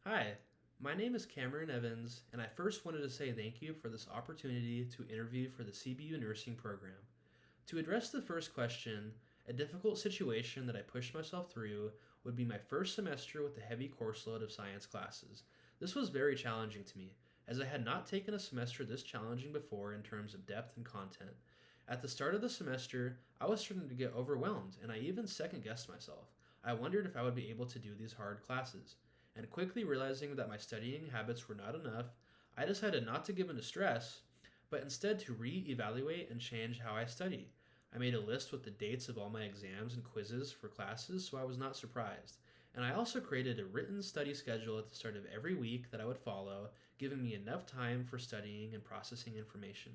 Hi, my name is Cameron Evans, and I first wanted to say thank you for this opportunity to interview for the CBU nursing program. To address the first question, a difficult situation that I pushed myself through would be my first semester with the heavy course load of science classes. This was very challenging to me, as I had not taken a semester this challenging before in terms of depth and content. At the start of the semester, I was starting to get overwhelmed, and I even second guessed myself. I wondered if I would be able to do these hard classes. And quickly realizing that my studying habits were not enough, I decided not to give in to stress, but instead to re-evaluate and change how I study. I made a list with the dates of all my exams and quizzes for classes so I was not surprised. And I also created a written study schedule at the start of every week that I would follow, giving me enough time for studying and processing information.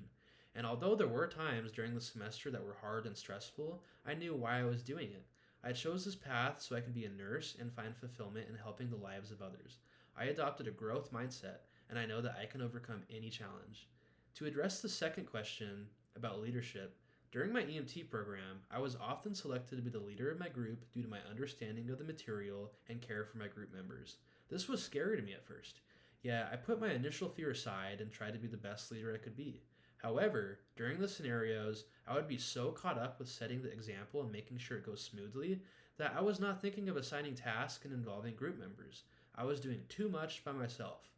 And although there were times during the semester that were hard and stressful, I knew why I was doing it. I chose this path so I could be a nurse and find fulfillment in helping the lives of others. I adopted a growth mindset, and I know that I can overcome any challenge. To address the second question about leadership, during my EMT program, I was often selected to be the leader of my group due to my understanding of the material and care for my group members. This was scary to me at first. Yeah, I put my initial fear aside and tried to be the best leader I could be. However, during the scenarios, I would be so caught up with setting the example and making sure it goes smoothly that I was not thinking of assigning tasks and involving group members. I was doing too much by myself.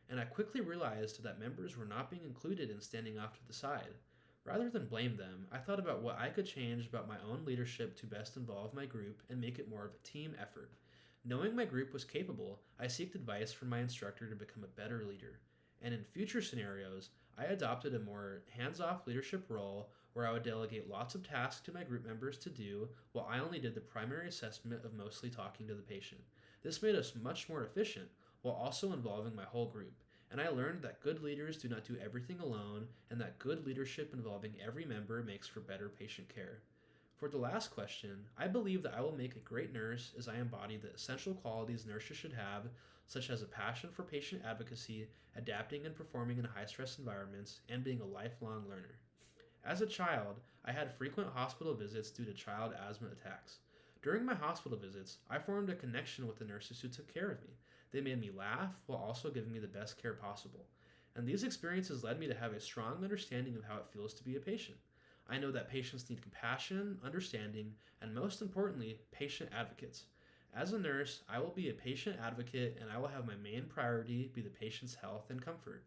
And I quickly realized that members were not being included in standing off to the side. Rather than blame them, I thought about what I could change about my own leadership to best involve my group and make it more of a team effort. Knowing my group was capable, I sought advice from my instructor to become a better leader. And in future scenarios, I adopted a more hands off leadership role where I would delegate lots of tasks to my group members to do while I only did the primary assessment of mostly talking to the patient. This made us much more efficient while also involving my whole group. And I learned that good leaders do not do everything alone, and that good leadership involving every member makes for better patient care. For the last question, I believe that I will make a great nurse as I embody the essential qualities nurses should have, such as a passion for patient advocacy, adapting and performing in high stress environments, and being a lifelong learner. As a child, I had frequent hospital visits due to child asthma attacks. During my hospital visits, I formed a connection with the nurses who took care of me. They made me laugh while also giving me the best care possible. And these experiences led me to have a strong understanding of how it feels to be a patient. I know that patients need compassion, understanding, and most importantly, patient advocates. As a nurse, I will be a patient advocate and I will have my main priority be the patient's health and comfort.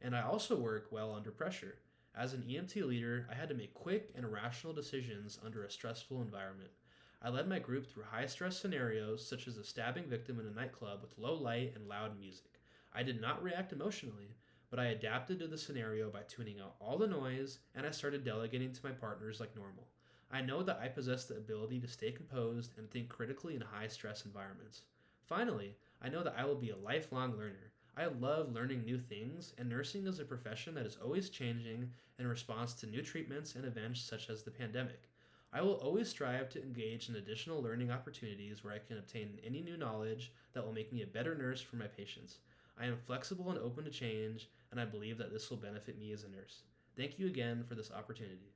And I also work well under pressure. As an EMT leader, I had to make quick and rational decisions under a stressful environment. I led my group through high stress scenarios such as a stabbing victim in a nightclub with low light and loud music. I did not react emotionally, but I adapted to the scenario by tuning out all the noise and I started delegating to my partners like normal. I know that I possess the ability to stay composed and think critically in high stress environments. Finally, I know that I will be a lifelong learner. I love learning new things, and nursing is a profession that is always changing in response to new treatments and events such as the pandemic. I will always strive to engage in additional learning opportunities where I can obtain any new knowledge that will make me a better nurse for my patients. I am flexible and open to change, and I believe that this will benefit me as a nurse. Thank you again for this opportunity.